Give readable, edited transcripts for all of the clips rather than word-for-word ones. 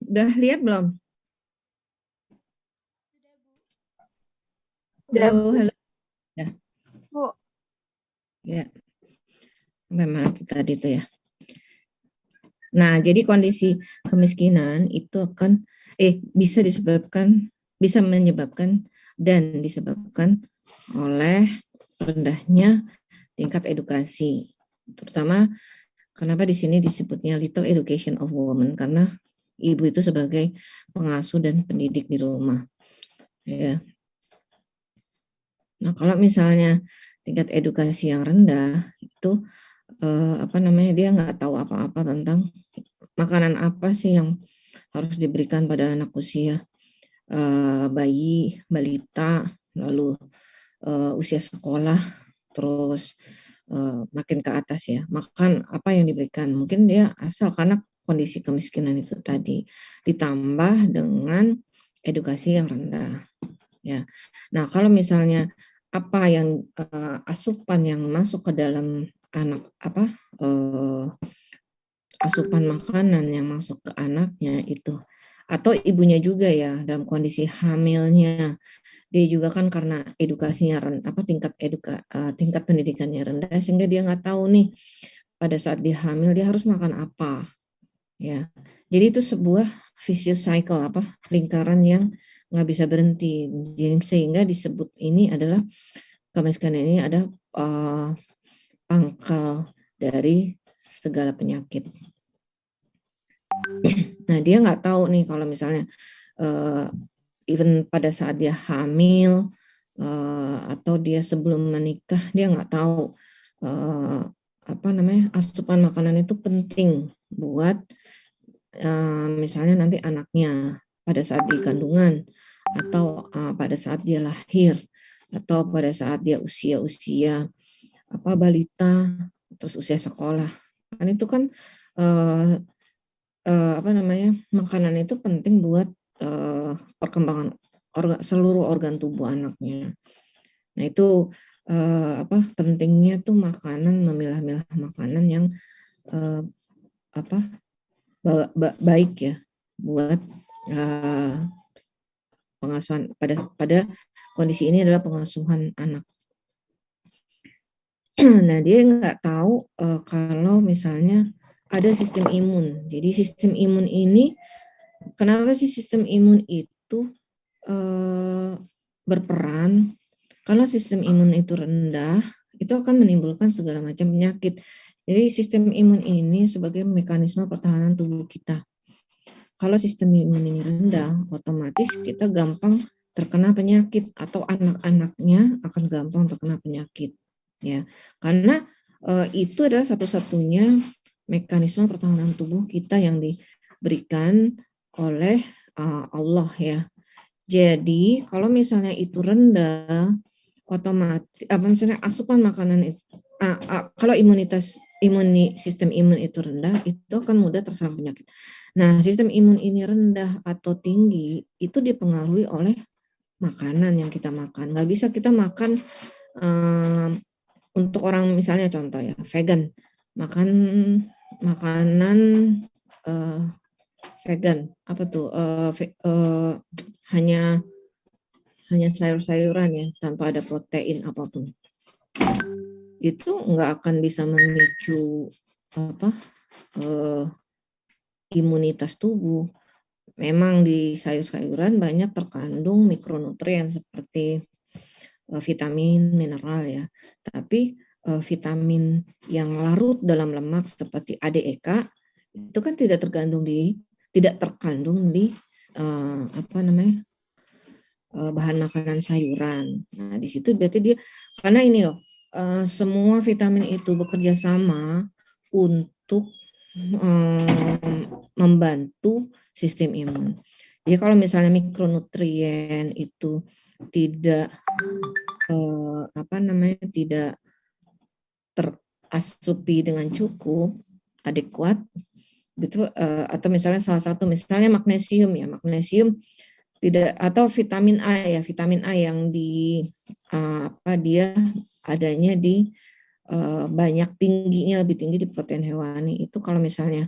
Udah lihat belum? Udah, Halo, Bu. halo. Udah, Bu. ya. Memang itu tadi tuh ya. Nah, jadi kondisi kemiskinan itu akan bisa menyebabkan dan disebabkan oleh rendahnya tingkat edukasi. Terutama kenapa di sini disebutnya little education of women, karena ibu itu sebagai pengasuh dan pendidik di rumah. Ya. Nah, kalau misalnya tingkat edukasi yang rendah itu dia nggak tahu apa-apa tentang makanan apa sih yang harus diberikan pada anak usia bayi, balita, lalu usia sekolah, terus makin ke atas ya, makan apa yang diberikan. Mungkin dia asal karena kondisi kemiskinan itu tadi, ditambah dengan edukasi yang rendah. Ya. Nah, kalau misalnya apa yang asupan yang masuk ke dalam anak asupan makanan yang masuk ke anaknya itu atau ibunya juga ya dalam kondisi hamilnya dia juga kan karena edukasinya tingkat pendidikannya rendah sehingga dia nggak tahu nih pada saat dia hamil dia harus makan apa ya jadi itu sebuah vicious cycle lingkaran yang nggak bisa berhenti jadi sehingga disebut ini adalah kemiskinan ini ada pangkal dari segala penyakit. Nah, dia nggak tahu nih kalau misalnya uh, even pada saat dia hamil atau dia sebelum menikah, dia nggak tahu uh, asupan makanan itu penting buat misalnya nanti anaknya pada saat di kandungan atau pada saat dia lahir atau pada saat dia usia-usia balita terus usia sekolah kan itu kan uh, makanan itu penting buat perkembangan seluruh organ tubuh anaknya. Nah itu pentingnya tuh memilah-milah makanan yang uh, apa baik ya buat uh, pengasuhan pada kondisi ini adalah pengasuhan anak. Nah dia nggak tahu kalau misalnya ada sistem imun. Jadi sistem imun ini kenapa sih sistem imun itu berperan? Karena sistem imun itu rendah, itu akan menimbulkan segala macam penyakit. Jadi sistem imun ini sebagai mekanisme pertahanan tubuh kita. Kalau sistem imun ini rendah, otomatis kita gampang terkena penyakit atau anak-anaknya akan gampang terkena penyakit. Ya, karena itu adalah satu-satunya mekanisme pertahanan tubuh kita yang diberikan oleh Allah ya. Jadi kalau misalnya itu rendah, otomatis misalnya asupan makanan itu, kalau sistem imun itu rendah, itu akan mudah terserang penyakit. Nah, sistem imun ini rendah atau tinggi itu dipengaruhi oleh makanan yang kita makan. Nggak bisa kita makan untuk orang misalnya contoh ya vegan, makan makanan uh, vegan apa tuh hanya sayur-sayuran ya tanpa ada protein apapun itu nggak akan bisa memicu apa imunitas tubuh. Memang di sayur-sayuran banyak terkandung mikronutrien seperti vitamin, mineral ya. Tapi vitamin yang larut dalam lemak seperti ADEK itu kan tidak terkandung di bahan makanan sayuran. Nah, di situ berarti dia karena ini loh, semua vitamin itu bekerja sama untuk membantu sistem imun. Jadi kalau misalnya mikronutrien itu tidak tidak terasupi dengan cukup, adekuat gitu atau misalnya salah satu misalnya magnesium ya, magnesium tidak atau vitamin A yang dia adanya di lebih tinggi di protein hewani itu kalau misalnya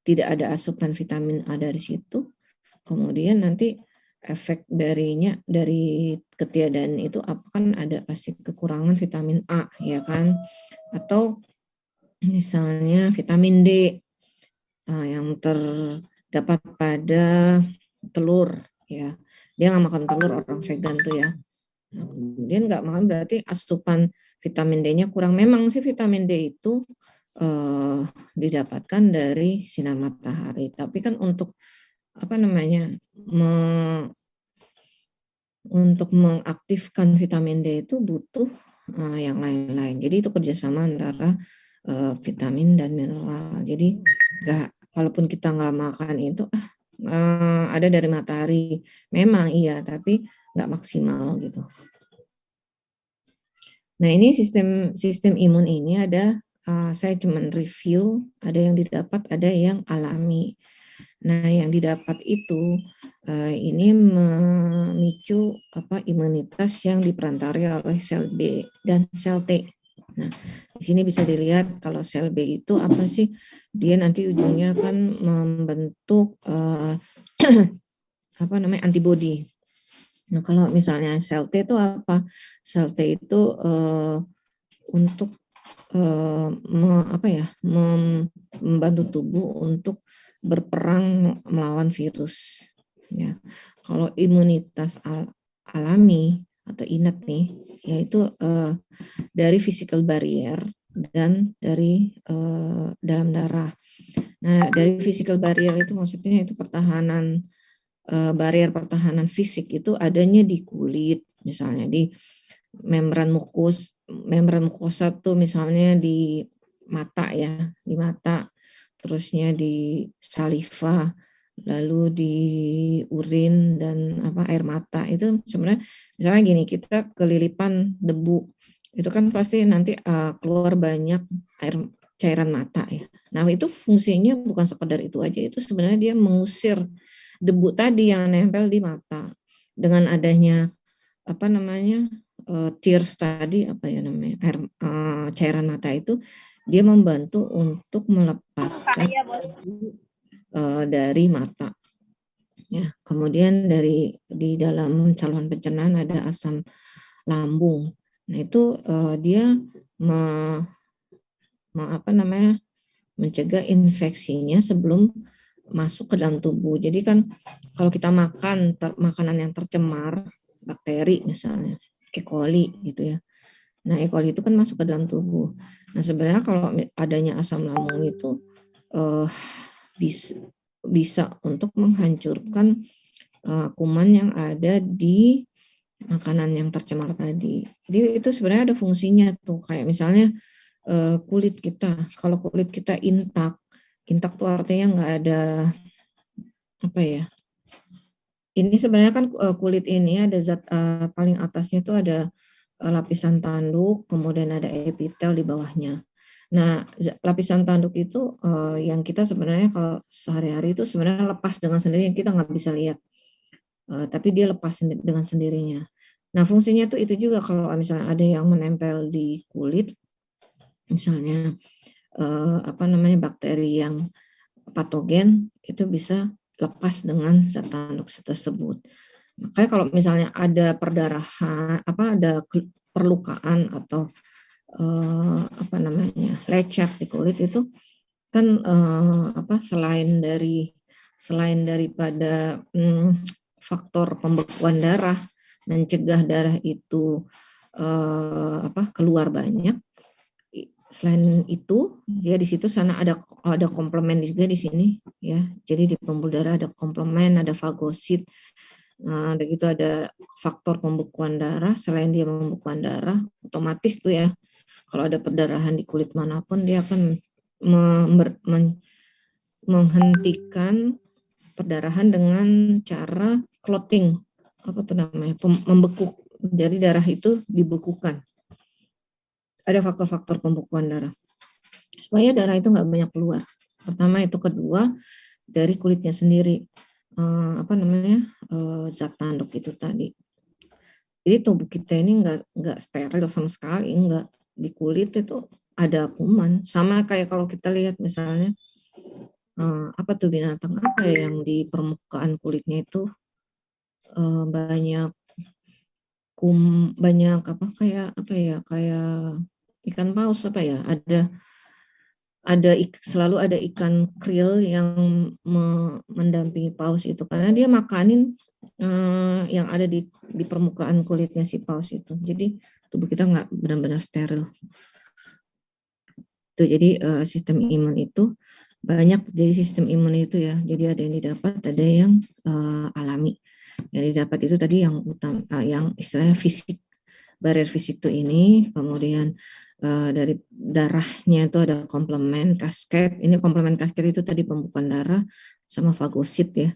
tidak ada asupan vitamin A dari situ, kemudian nanti efek dari ketiadaan itu kan ada pasti kekurangan vitamin A, ya kan, atau misalnya vitamin D yang terdapat pada telur, ya, dia nggak makan telur, orang vegan tuh ya. Nah, kemudian nggak makan berarti asupan vitamin D-nya kurang. Memang sih vitamin D itu didapatkan dari sinar matahari, tapi kan untuk apa namanya untuk mengaktifkan vitamin D itu butuh yang lain-lain. Jadi itu kerjasama antara vitamin dan mineral. Jadi walaupun kita nggak makan itu ada dari matahari, memang iya, tapi nggak maksimal gitu. Nah, ini sistem imun ini ada, saya cuman review, ada yang didapat, ada yang alami. Nah, yang didapat itu ini memicu imunitas yang diperantari oleh sel B dan sel T. Nah, di sini bisa dilihat kalau sel B itu apa sih? Dia nanti ujungnya akan membentuk antibodi. Nah, kalau misalnya sel T itu apa? Sel T itu untuk membantu tubuh untuk berperang melawan virus. Ya, kalau imunitas alami atau innate nih, yaitu dari physical barrier dan dari dalam darah. Nah, dari physical barrier itu maksudnya itu barrier pertahanan fisik itu adanya di kulit, misalnya di membran mukosa tuh misalnya di mata ya, di mata, terusnya di saliva, lalu di urin dan air mata. Itu sebenarnya misalnya gini, kita kelilipan debu, itu kan pasti nanti keluar banyak cairan mata ya. Nah, itu fungsinya bukan sekedar itu aja, itu sebenarnya dia mengusir debu tadi yang nempel di mata. Dengan adanya tears tadi cairan mata itu, dia membantu untuk melepaskan dari mata. Ya, kemudian di dalam saluran pencernaan ada asam lambung. Nah, itu dia mencegah infeksinya sebelum masuk ke dalam tubuh. Jadi kan kalau kita makan makanan yang tercemar bakteri misalnya E. coli gitu ya. Nah, E. coli itu kan masuk ke dalam tubuh. Nah, sebenarnya kalau adanya asam lambung itu bisa untuk menghancurkan kuman yang ada di makanan yang tercemar tadi. Jadi itu sebenarnya ada fungsinya tuh, kayak misalnya kulit kita. Kalau kulit kita intak tuh artinya nggak ada ini sebenarnya kan kulit ini ada zat paling atasnya itu ada lapisan tanduk, kemudian ada epitel di bawahnya. Nah, lapisan tanduk itu yang kita sebenarnya kalau sehari-hari itu sebenarnya lepas dengan sendirinya, kita nggak bisa lihat, tapi dia lepas dengan sendirinya. Nah, fungsinya tuh itu juga kalau misalnya ada yang menempel di kulit, misalnya bakteri yang patogen, itu bisa lepas dengan zat tanduk tersebut. Makanya kalau misalnya ada perdarahan, ada perlukaan atau lecet di kulit itu kan selain daripada faktor pembekuan darah, mencegah darah itu keluar banyak. Selain itu, ya di situ sana ada komplemen juga di sini ya. Jadi di pembuluh darah ada komplemen, ada fagosit. Nah, ada faktor pembekuan darah. Selain dia membekuan darah, otomatis tuh ya, kalau ada perdarahan di kulit manapun, dia akan menghentikan perdarahan dengan cara clotting, membekuk. Jadi darah itu dibekukan. Ada faktor-faktor pembekuan darah supaya darah itu nggak banyak keluar. Pertama itu, kedua dari kulitnya sendiri, zat tanduk itu tadi. Jadi tubuh kita ini nggak steril sama sekali, nggak. Di kulit itu ada kuman. Sama kayak kalau kita lihat misalnya apa tuh binatang apa ya yang di permukaan kulitnya itu banyak banyak apa kayak ikan paus apa ya, selalu ada ikan krill yang mendampingi paus itu karena dia makanin yang ada di permukaan kulitnya si paus itu. Jadi tubuh kita nggak benar-benar steril. Tuh, jadi sistem imun itu banyak, jadi sistem imun itu ya. Jadi ada yang didapat, ada yang alami. Yang didapat itu tadi yang utama, yang istilahnya fisik, barrier fisik itu ini, kemudian dari darahnya itu ada komplement kasket. Ini komplement kasket itu tadi pembukaan darah sama fagosit ya.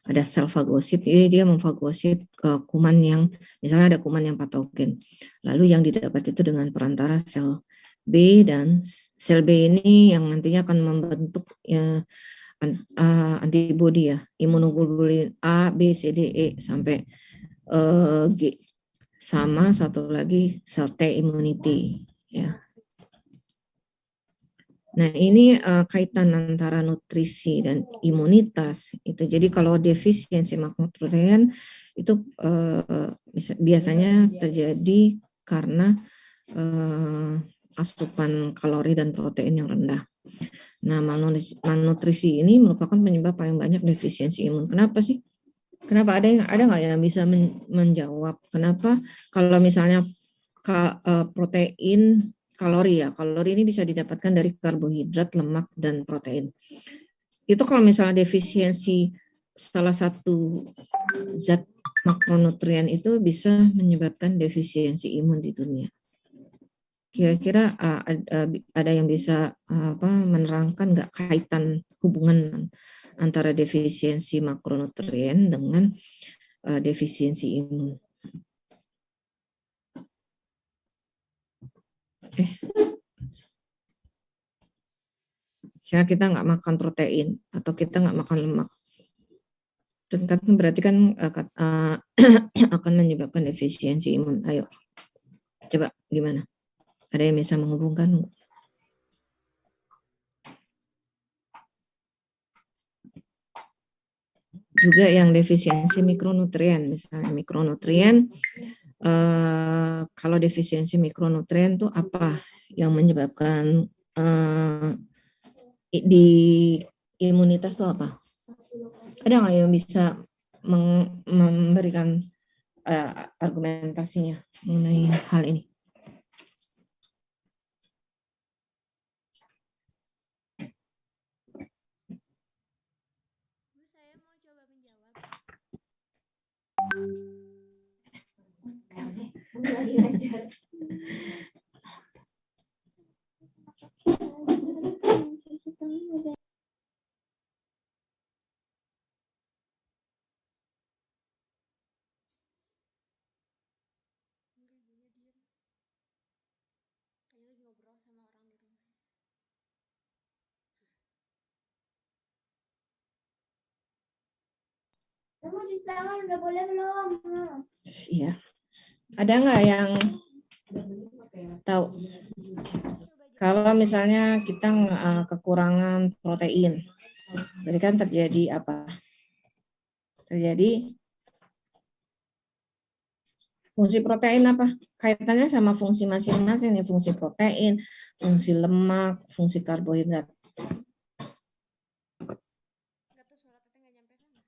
Ada sel fagosit, jadi dia memfagosit kuman yang, misalnya ada kuman yang patogen. Lalu yang didapat itu dengan perantara sel B, dan sel B ini yang nantinya akan membentuk ya, antibodi ya, imunoglobulin A, B, C, D, E sampai G. Sama satu lagi sel T immunity ya. Nah, ini kaitan antara nutrisi dan imunitas itu. Jadi kalau defisiensi makronutrien itu biasanya terjadi karena asupan kalori dan protein yang rendah. Nah, malnutrisi ini merupakan penyebab paling banyak defisiensi imun. Kenapa sih? Kenapa, ada nggak yang bisa menjawab kenapa kalau misalnya protein, kalori ini bisa didapatkan dari karbohidrat, lemak, dan protein. Itu kalau misalnya defisiensi salah satu zat makronutrien itu bisa menyebabkan defisiensi imun di dunia. Kira-kira ada yang bisa menerangkan nggak kaitan hubungan antara defisiensi makronutrien dengan defisiensi imun? Misalnya kita nggak makan protein atau kita nggak makan lemak, dan kan berarti kan akan menyebabkan defisiensi imun. Ayo, coba gimana? Ada yang bisa menghubungkan? Juga yang defisiensi mikronutrien, misalnya mikronutrien. Kalau defisiensi mikronutrien itu apa yang menyebabkan di imunitas itu apa? Ada nggak yang bisa memberikan argumentasinya mengenai hal ini? Saya mau coba menjawab. Ibunya diem. Kayaknya lagi ngobrol sama orang di rumah. Kamu cuci tangan udah boleh belum? Iya. Ada nggak yang tahu? Kalau misalnya kita kekurangan protein, berarti kan terjadi apa? Terjadi fungsi protein apa? Kaitannya sama fungsi masing-masing nih, fungsi protein, fungsi lemak, fungsi karbohidrat. Enggak tuh, suara teteh nggak nyampe sana.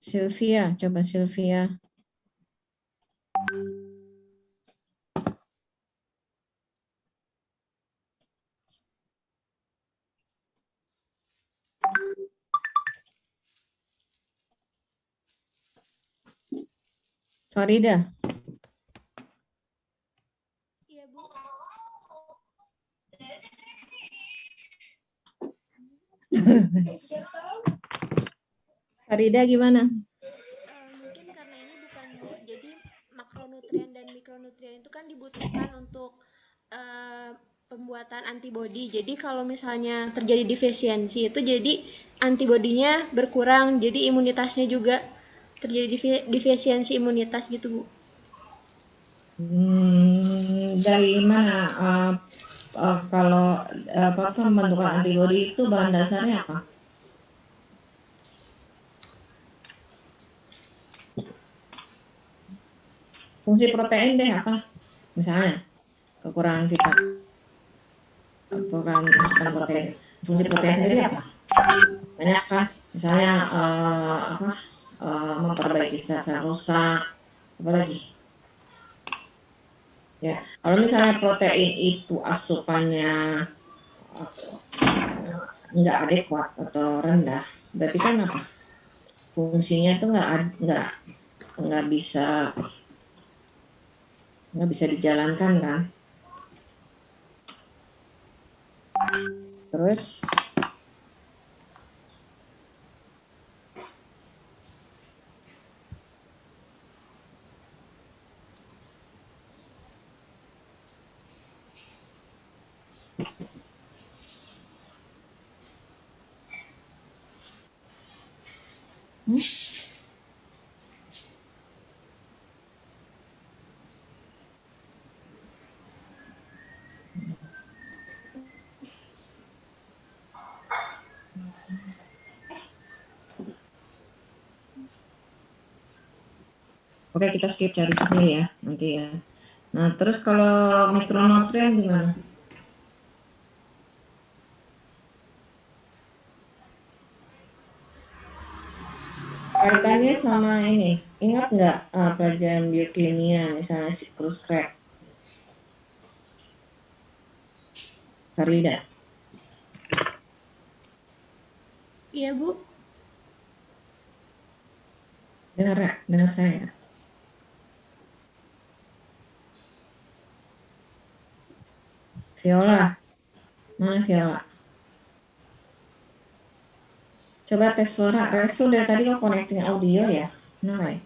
Sylvia, coba Sylvia. Farida. Iya, Bu. Farida gimana? Mungkin karena ini Bu. Jadi makronutrien dan mikronutrien itu kan dibutuhkan untuk pembuatan antibodi. Jadi kalau misalnya terjadi defisiensi itu jadi antibodinya berkurang, jadi imunitasnya juga terjadi defisiensi imunitas gitu Bu. Dari mana kalau pembentukan antibodi itu bahan dasarnya apa? Fungsi protein deh apa? Misalnya kekurangan asupan protein. Fungsi protein sendiri apa? Banyak kan? Misalnya memperbaiki sel-sel rusak, apalagi? Ya, kalau misalnya protein itu asupannya nggak adekuat atau rendah, berarti kan apa? Fungsinya itu nggak bisa dijalankan kan? Terus oke, kita skip cari sendiri ya nanti ya. Nah, terus kalau mikronutrien gimana? Kaitannya sama ini, ingat nggak pelajaran biokimia misalnya siklus Krebs, Farida? Iya Bu. Dengar saya. Viola, mana Viola? Coba tes suara. Restu dari tadi kok connecting audio ya? Kenapa ya?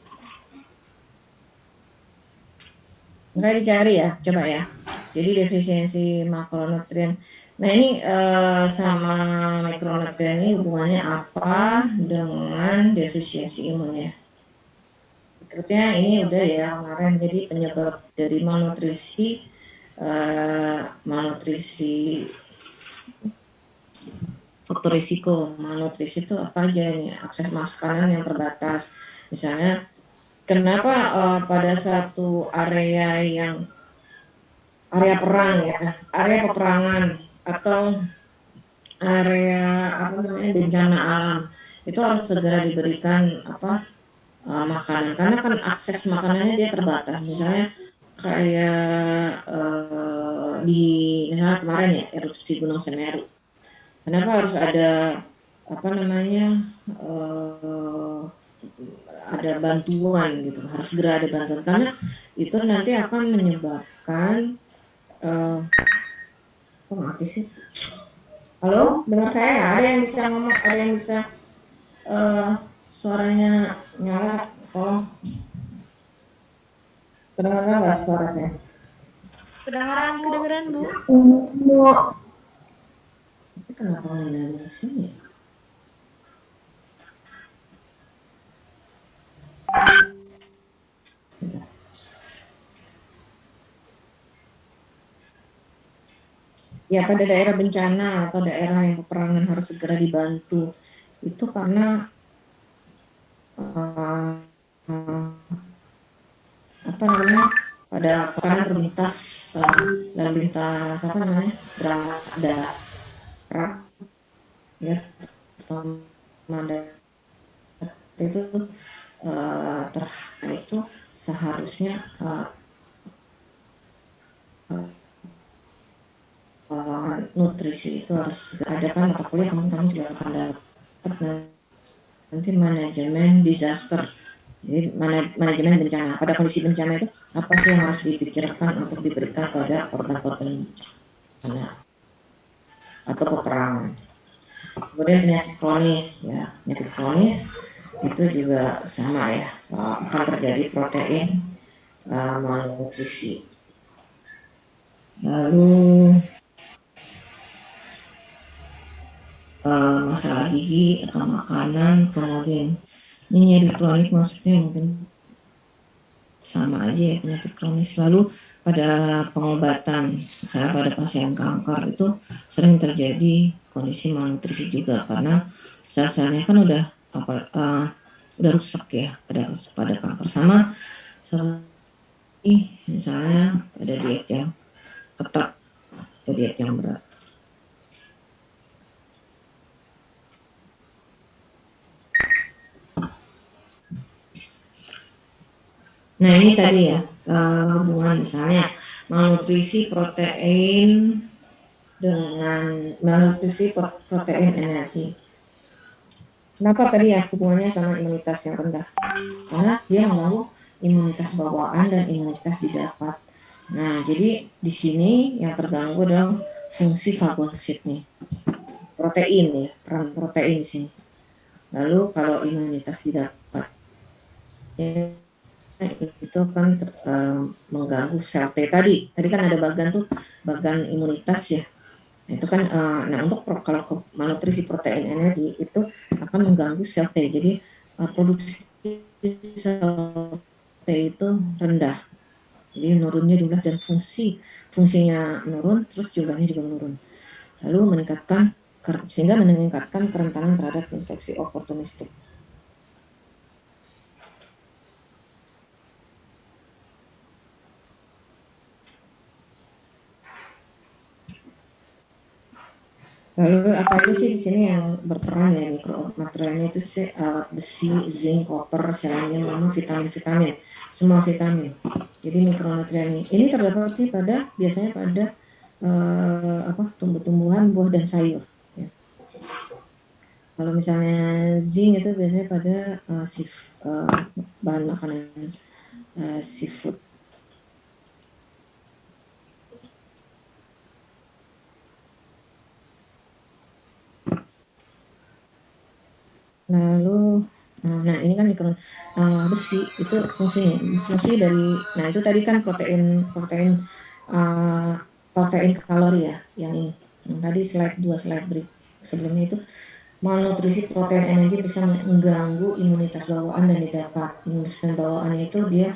Enggak dicari ya, coba ya. Jadi defisiensi makronutrien. Nah ini sama mikronutrien ini hubungannya apa dengan defisiensi imunnya? Berikutnya ini udah ya kemarin, jadi penyebab dari malnutrisi faktor risiko malnutrisi itu apa aja nih? Akses makanan yang terbatas, misalnya kenapa pada satu area perang ya, area peperangan atau area bencana alam itu harus segera diberikan makanan, karena kan akses makanannya dia terbatas. Misalnya kayak misalnya kemarin ya erupsi Gunung Semeru, kenapa harus ada ada bantuan gitu, harus segera ada bantuan, karena itu nanti akan menyebabkan kok mati sih? Halo, dengar saya nggak? Ada yang bisa ngomong, ada yang bisa suaranya nyala, tolong. Kedengaran nggak suara saya? Kedengeran Bu. Tapi kenapa nggak nyala di sini? Ya, pada daerah bencana atau daerah yang peperangan harus segera dibantu. Itu karena pada karena terlintas lalu lintas darat ya, atau mandat itu itu seharusnya nutrisi itu harus ada kan mata kuliah kamu juga akan dapat nanti manajemen disaster, jadi manajemen bencana. Pada kondisi bencana itu apa sih yang harus dipikirkan untuk diberikan pada korban-korban bencana atau peperangan. Kemudian penyakit kronis ya, penyakit kronis itu juga sama ya, akan terjadi protein malnutrisi. Lalu masalah gigi atau makanan, kemudian ini nyeri kronik maksudnya mungkin sama aja ya, penyakit kronis. Lalu pada pengobatan, misalnya pada pasien kanker itu sering terjadi kondisi malnutrisi juga karena sel-selnya kan udah rusak ya pada kanker. Sama misalnya pada diet yang ketat atau diet yang berat. Nah ini tadi ya hubungan misalnya malnutrisi protein dengan malnutrisi protein energi. Kenapa tadi ya hubungannya sama imunitas yang rendah? Karena dia mengganggu imunitas bawaan dan imunitas didapat. Nah, jadi di sini yang terganggu adalah fungsi fagosit nih. Protein ya, peran protein di sini. Lalu kalau imunitas didapat itu akan mengganggu sel T tadi. Tadi kan ada bagan tuh, bagan imunitas ya. Nah, itu kan nah untuk kalau malnutrisi protein energi itu akan mengganggu sel T. Jadi produksi sel T itu rendah. Jadi menurunnya jumlah dan fungsinya menurun, terus jumlahnya juga menurun. Lalu sehingga meningkatkan kerentanan terhadap infeksi oportunistik. Lalu apa aja sih di sini yang berperan ya mikromaterialnya itu sih besi, zinc, koper, selenium, sama vitamin-vitamin, semua vitamin. Jadi mikronutrien ini terdapat biasanya pada tumbuh-tumbuhan, buah dan sayur. Ya. Kalau misalnya zinc itu biasanya pada bahan makanan seafood. Lalu nah ini kan besi itu fungsi dari, nah itu tadi kan protein kalori ya, yang ini yang tadi slide sebelumnya itu malnutrisi protein energi bisa mengganggu imunitas bawaan dan didapat. Imunitas bawaan itu dia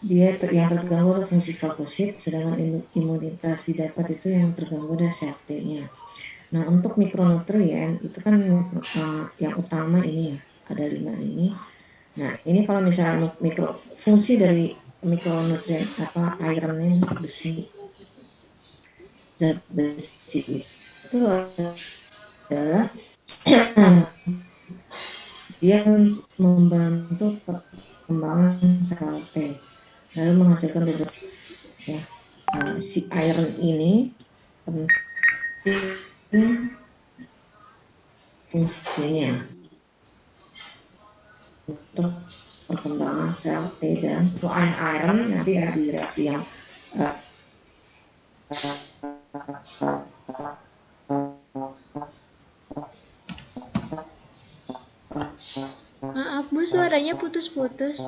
yang terganggu adalah fungsi fagosit, sedangkan imunitas didapat itu yang terganggu adalah CRT-nya. Nah, untuk mikronutrien itu kan yang utama ini ya, ada 5 ini. Nah, ini kalau misalnya fungsi dari mikronutrien iron ini, zat besi itu adalah dia membantu perkembangan sel T, lalu menghasilkan beberapa ya, si iron ini penting fungsinya untuk perkembangan sel T, dan selain iron nanti ada di reaksi yang Maaf Bu, suaranya putus-putus.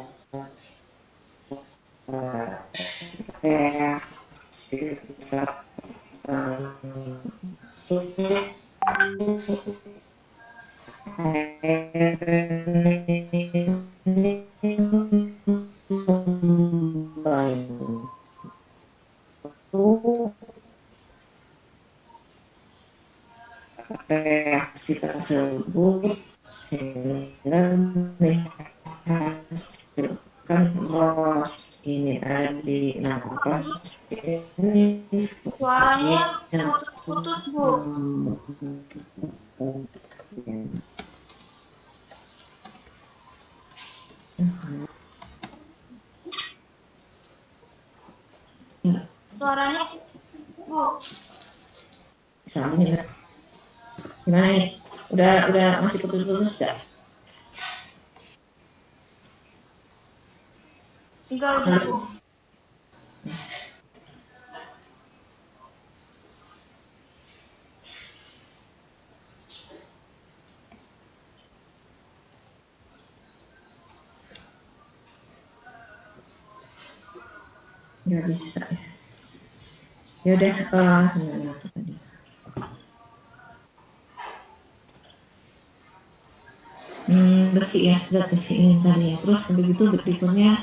reaksi tersebut sehingga menghasilkan ROS ini tadi. Nah, ROS ini Suaranya putus-putus Bu. Suaranya Bu. Misalnya gimana nih? Udah masih putus-putus gak? Enggak, udah Bu. nggak bisa ya udah gimana itu tadi besi ya, zat besi ini tadi ya. Terus begitu berikutnya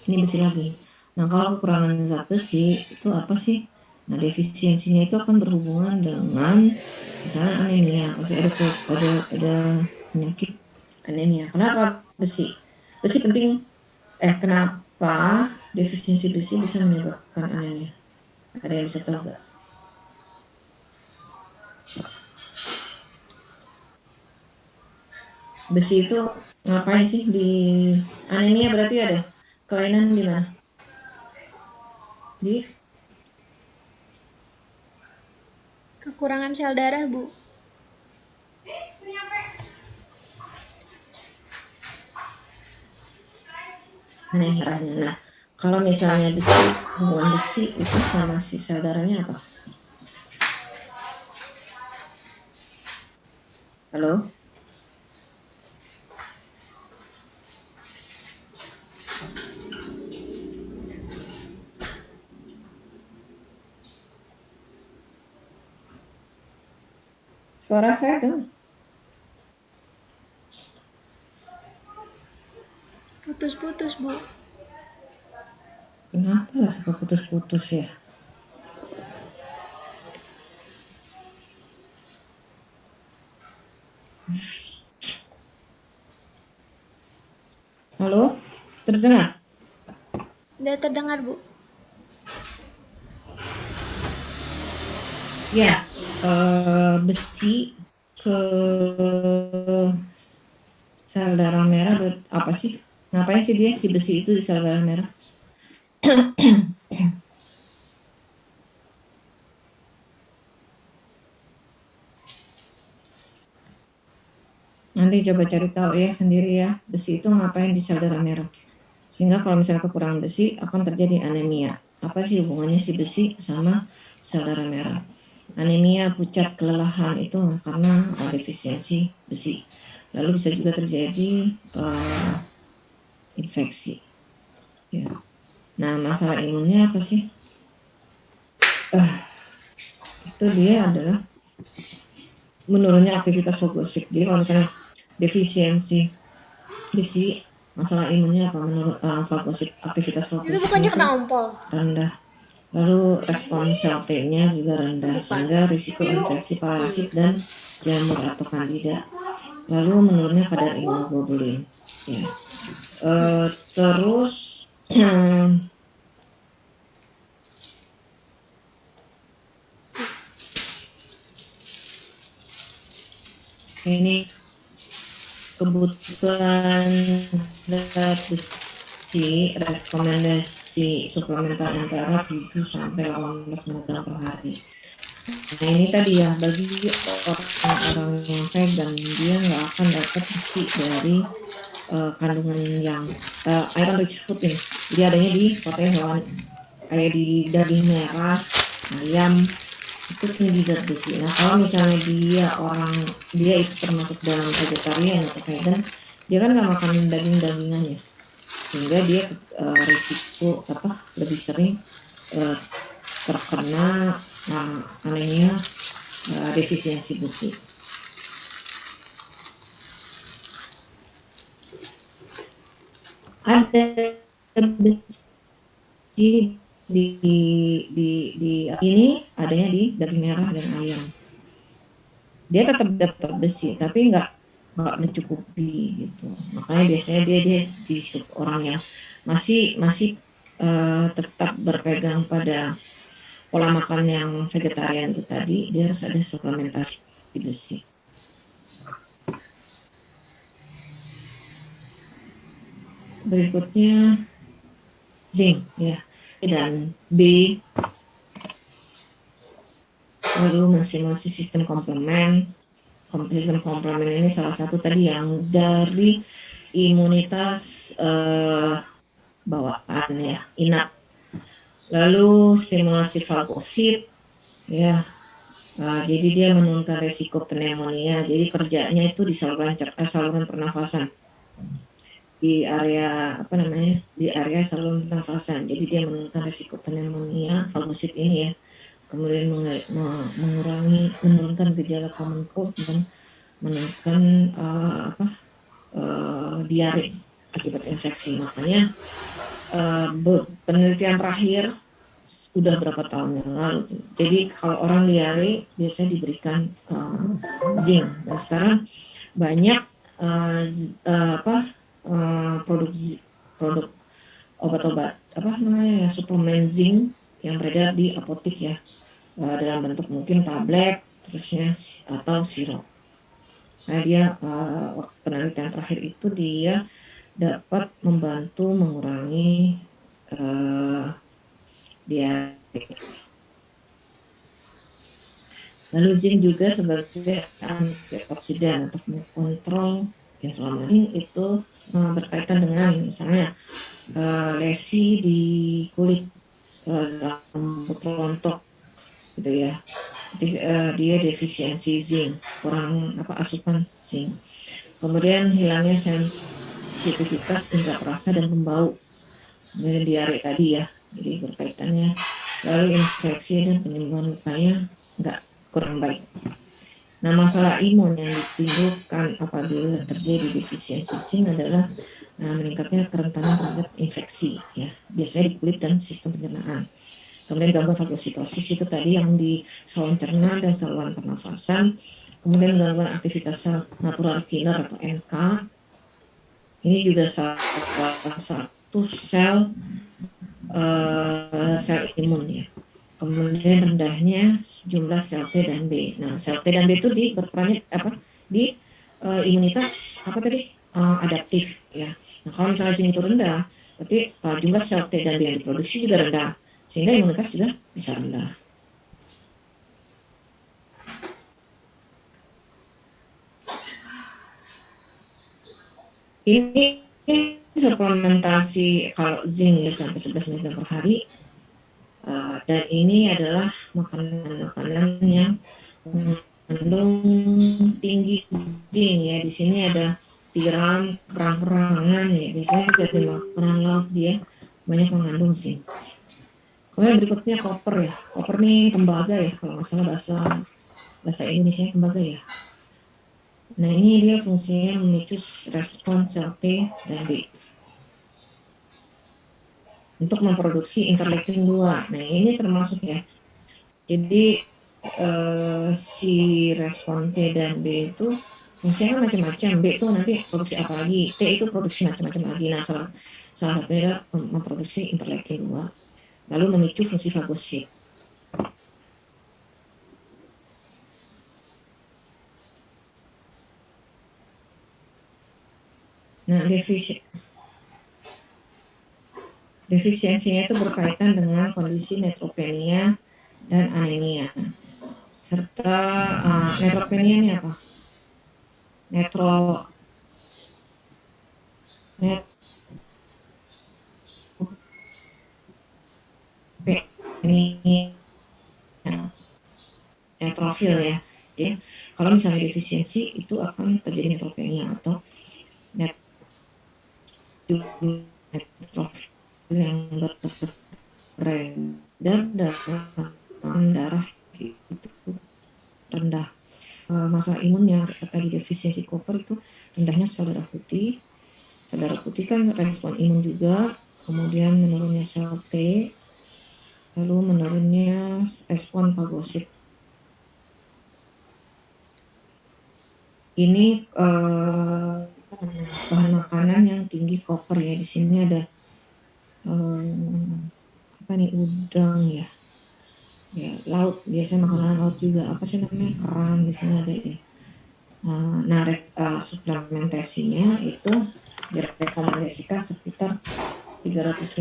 ini besi lagi. Nah, kalau kekurangan zat besi itu apa sih? Nah, defisiensinya itu akan berhubungan dengan misalnya anemia. Pasti ada penyakit anemia. Kenapa besi? Besi penting. Kenapa defisiensi besi bisa menyebabkan anemia? Ada yang bisa tahu nggak? Besi itu ngapain sih di anemia, berarti ada kelainan di mana? Di Kekurangan sel darah, Bu. anemia. Nah, kalau misalnya besi, hubungan besi itu sama si sel darahnya apa? Halo? Suara saya dengar. Putus-putus, Bu. Kenapa lah suka putus-putus ya? Halo? Terdengar? Udah terdengar, Bu. Ya, besi ke sel darah merah apa sih? Ngapain sih dia si besi itu di sel darah merah? Nanti coba cari tahu ya sendiri ya, besi itu ngapain di sel darah merah. Sehingga kalau misalnya kekurangan besi akan terjadi anemia. Apa sih hubungannya si besi sama sel darah merah? Anemia, pucat, kelelahan itu karena defisiensi besi. Lalu bisa juga terjadi infeksi. Ya. Nah, masalah imunnya apa sih? Itu dia adalah menurunnya aktivitas fagosip. Jadi kalau misalnya defisiensi besi, masalah imunnya apa? Menurut fagosip, aktivitas Itu fagosip bukannya itu kena ompol. rendah. Lalu respon sel T-nya juga rendah, sehingga risiko infeksi parasit dan jamur atau kandida. Lalu menurunnya kadar imunoglobulin. Ya. Terus ini kebutuhan zat besi, rekomendasi suplemental antara 7 sampai 18 mg per hari. Nah, ini tadi ya, bagi orang-orang yang vegan, dia nggak akan dapat besi dari kandungan yang iron rich food ini. Jadi adanya di protein hewani, kayak di daging merah, ayam, itu tinggi zat besi. Nah, kalau misalnya dia itu termasuk dalam vegetarian atau vegan, dia kan nggak makan daging-dagingan ya, sehingga dia risiko lebih sering terkena anemia defisiensi besi. Ada besi di ini adanya di daging merah dan ayam. Dia tetap dapat besi, tapi nggak mencukupi gitu. Makanya biasanya dia di orang yang masih tetap berpegang pada pola makan yang vegetarian itu tadi, dia harus ada suplementasi besi. Berikutnya zinc ya, dan B, lalu menstimulasi sistem komplement. Sistem komplement ini salah satu tadi yang dari imunitas bawaan ya, inap. Lalu stimulasi fagosit ya, jadi dia menurunkan resiko pneumonia. Jadi kerjanya itu di saluran pernafasan. di area apa namanya, di area saluran pernafasan. Jadi dia menurunkan risiko pneumonia fagosit ini ya. Kemudian menurunkan gejala common cold dan menurunkan diare akibat infeksi. Makanya penelitian terakhir sudah berapa tahun yang lalu tuh. Jadi kalau orang diare biasanya diberikan zinc. Dan sekarang banyak produk obat-obat apa namanya ya, suplemen zinc yang beredar di apotek ya, dalam bentuk mungkin tablet terusnya atau sirup. Nah dia waktu penelitian terakhir itu dia dapat membantu mengurangi diare. Lalu zinc juga sebagai antioksidan untuk mengontrol inflamasi itu berkaitan dengan misalnya lesi di kulit, rambut rontok gitu ya. Jadi, dia defisiensi zinc, kurang asupan zinc. Kemudian hilangnya sensitivitas indera perasa dan pembau, kemudian diare tadi ya, jadi berkaitannya. Lalu infeksi dan penyembuhan lukanya nggak kurang baik. Nah, masalah imun yang ditimbulkan apabila terjadi defisiensi zinc adalah meningkatnya kerentanan terhadap infeksi ya, biasanya di kulit dan sistem pencernaan. Kemudian gangguan fagositosis itu tadi yang di saluran cerna dan saluran pernafasan. Kemudian gangguan aktivitas sel natural killer atau NK. Ini juga salah satu sel imun ya. Kemudian rendahnya jumlah sel T dan B. Nah, sel T dan B itu berperan di imunitas adaptif ya. Nah, kalau misalnya zinc itu rendah, berarti jumlah sel T dan B yang diproduksi juga rendah, sehingga imunitas juga bisa rendah. Ini suplementasi kalau zinc ya sampai 11 mg per hari. Dan ini adalah makanan-makanan yang mengandung tinggi zinc ya. Di sini ada tiram, kerang-kerangan ya. Biasanya dari makanan laut dia banyak mengandung zinc. Kemudian berikutnya koper ya. Koper ini tembaga ya, kalau nggak salah bahasa Indonesia tembaga ya. Nah ini dia fungsinya memicu respon sel T dan B untuk memproduksi interleukin 2. Nah ini termasuk ya. Jadi si respon T dan B itu fungsinya macam-macam. B itu nanti produksi apa lagi, T itu produksi macam-macam lagi. Nah salah satunya memproduksi interleukin 2, lalu memicu fungsi fagosit. Nah defisiensinya itu berkaitan dengan kondisi neutropenia dan anemia. Serta neutropenia ini apa? Neutropenia neutrofil ya. Jadi kalau misalnya defisiensi itu akan terjadi neutropenia atau neutrofil yang beredar dalam darah itu rendah. Masalah imunnya tadi defisiensi koper itu rendahnya sel darah putih. Sel darah putih kan respon imun juga, kemudian menurunnya sel T, lalu menurunnya respon fagosit. Ini bahan makanan yang tinggi koper ya. Di sini ada udang ya. Ya, laut biasanya makanan laut juga. Apa sih namanya? Kerang di sini ada ya. Suplementasinya itu direkomendasikan sekitar 350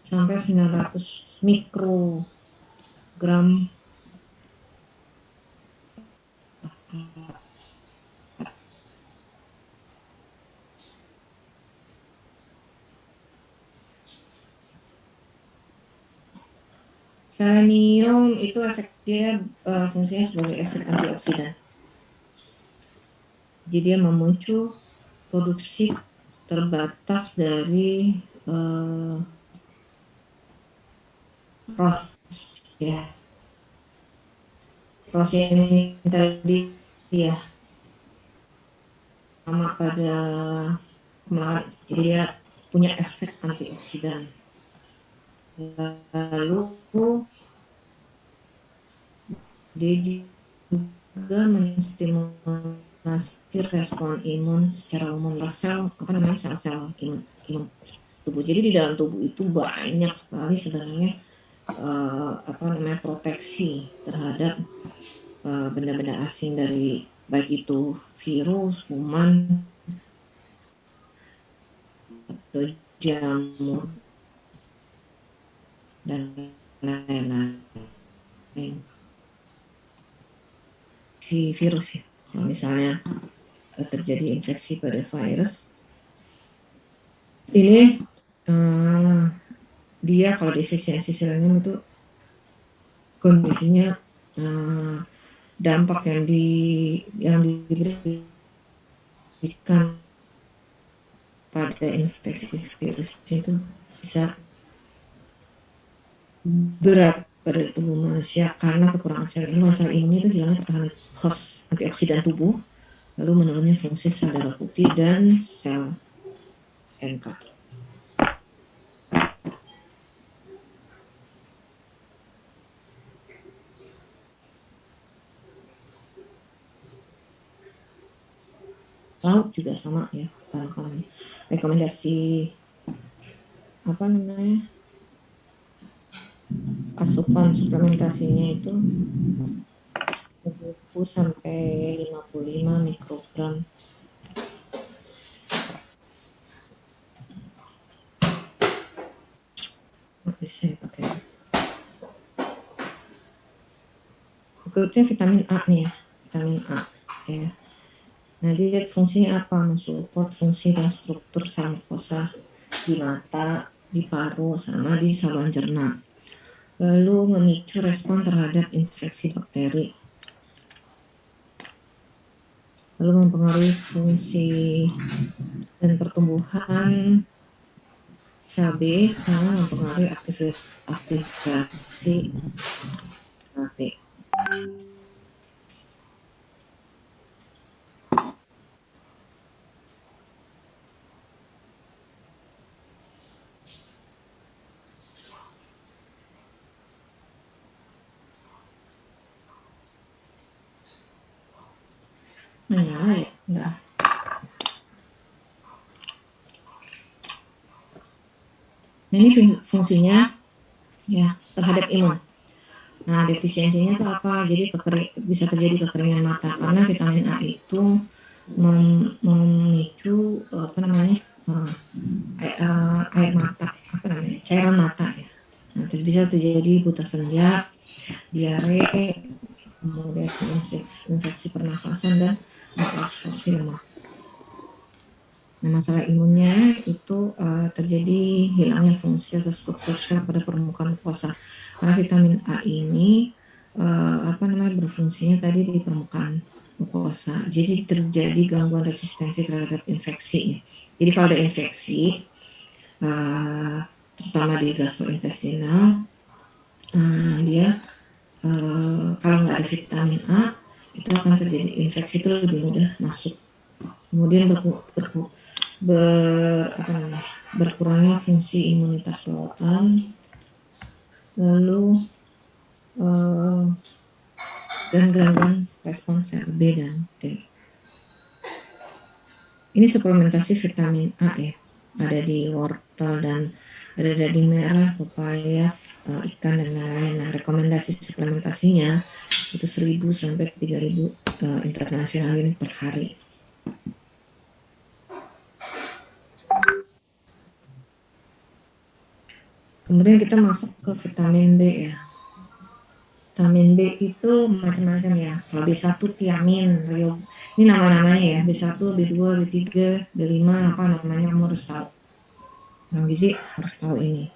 sampai 900 mikrogram selenium itu efeknya fungsinya sebagai efek antioksidan. Jadi dia memicu produksi terbatas dari proses ya. Proses ini tadi ya sama pada kemarin, jadi dia punya efek antioksidan. Lalu dia juga menstimulasi respon imun secara umum sel sel-sel imun tubuh. Jadi di dalam tubuh itu banyak sekali sebenarnya proteksi terhadap benda-benda asing, dari baik itu virus, kuman, atau jamur dan lain-lain. Si virus ya, kalau misalnya terjadi infeksi pada virus ini, dia kalau defisiensi selenium itu kondisinya dampak yang diberikan pada infeksi virus itu bisa berat pada tubuh manusia karena kekurangan sel ini itu hilangnya pertahanan host antioksidan tubuh, lalu menurunnya fungsi sel darah putih dan sel NK. Laut juga sama ya, rekomendasi asupan suplementasinya itu 20 sampai 55 mikrogram bisa pakai. Berikutnya vitamin A nih ya, vitamin A ya. Nah, dia fungsinya apa? Mensupport fungsi dan struktur sel mukosa di mata, di paru, sama di saluran cerna. Lalu memicu respon terhadap infeksi bakteri. Lalu mempengaruhi fungsi dan pertumbuhan sel B, sama mempengaruhi aktivasi T. Enggak. Nah, ini fungsinya ya terhadap imun. Nah, defisiensinya itu apa? Jadi bisa terjadi kekeringan mata karena vitamin A itu memicu air mata, cairan mata ya. Nah, bisa terjadi buta senja, diare, kemudian infeksi pernafasan dan absorpsi lemak. Nah, masalah imunnya itu terjadi hilangnya fungsi atau struktur sel pada permukaan mukosa. Karena vitamin A ini berfungsinya tadi di permukaan mukosa. Jadi terjadi gangguan resistensi terhadap infeksi. Jadi kalau ada infeksi, terutama di gastrointestinal, dia kalau nggak ada vitamin A, itu akan terjadi infeksi itu lebih mudah masuk. Kemudian berkurangnya fungsi imunitas bawaan, lalu dan gangguan respon sel B dan T. Ini suplementasi vitamin A ya, ada di wortel dan ada daging merah, pepaya, ikan dan lain-lain. Nah, rekomendasi suplementasinya itu 1.000 sampai 3.000 international unit per hari. Kemudian kita masuk ke vitamin B ya. Vitamin B itu macam-macam ya. Kalau B1 tiamin, ini nama-namanya ya. B1, B2, B3, B5, apa namanya, kamu harus tahu. Orang gizi harus tahu ini.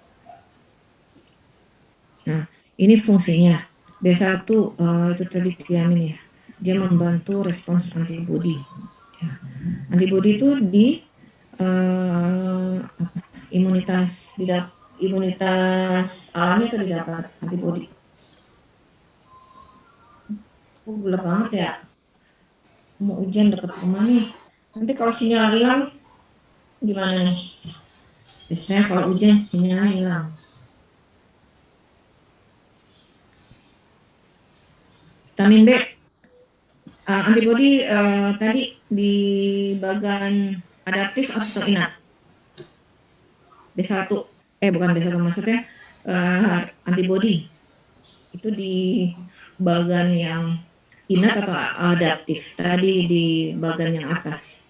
Nah, ini fungsinya. B1 itu tadi tiamin ya. Dia membantu respons antibodi. Ya. Antibodi itu imunitas alami atau didapat antibodi? Gelap banget ya. Mau hujan dekat rumah nih. Nanti kalau sinyal hilang gimana nih? Biasanya kalau hujan sinyalnya hilang. Vitamin B, antibodi tadi di bagian adaptif atau inap? B1, bukan B1 maksudnya antibodi itu di bagian yang inat atau adaptif? Tadi di bagian yang atas.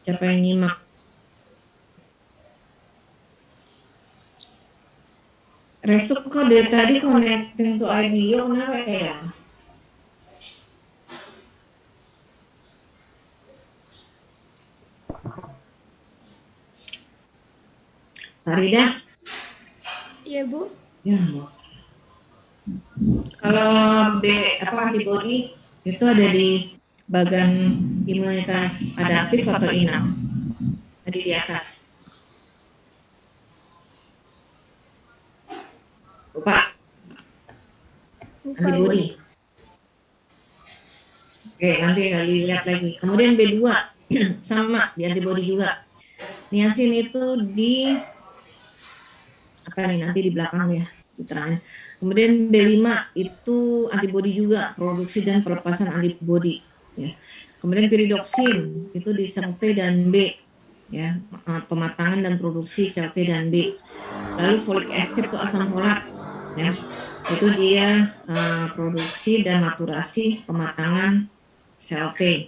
Siapa yang nyimak? Restu kok dari tadi connecting to audio kenapa ya? Farida? Iya, Bu. Ya. Kalau antibodi itu ada di bagian imunitas adaptif atau inap? Tadi di atas. Lupa. Antibodi. Oke, nanti lihat lagi. Kemudian B2 sama di antibodi juga. Niacin itu di apa nih nanti di belakang ya, diterangin. Kemudian B5 itu antibodi juga, produksi dan pelepasan antibodi ya. Kemudian piridoksin itu di sel T dan B ya, pematangan dan produksi sel T dan B. Lalu folic acid itu asam folat ya. Itu dia produksi dan maturasi pematangan sel T.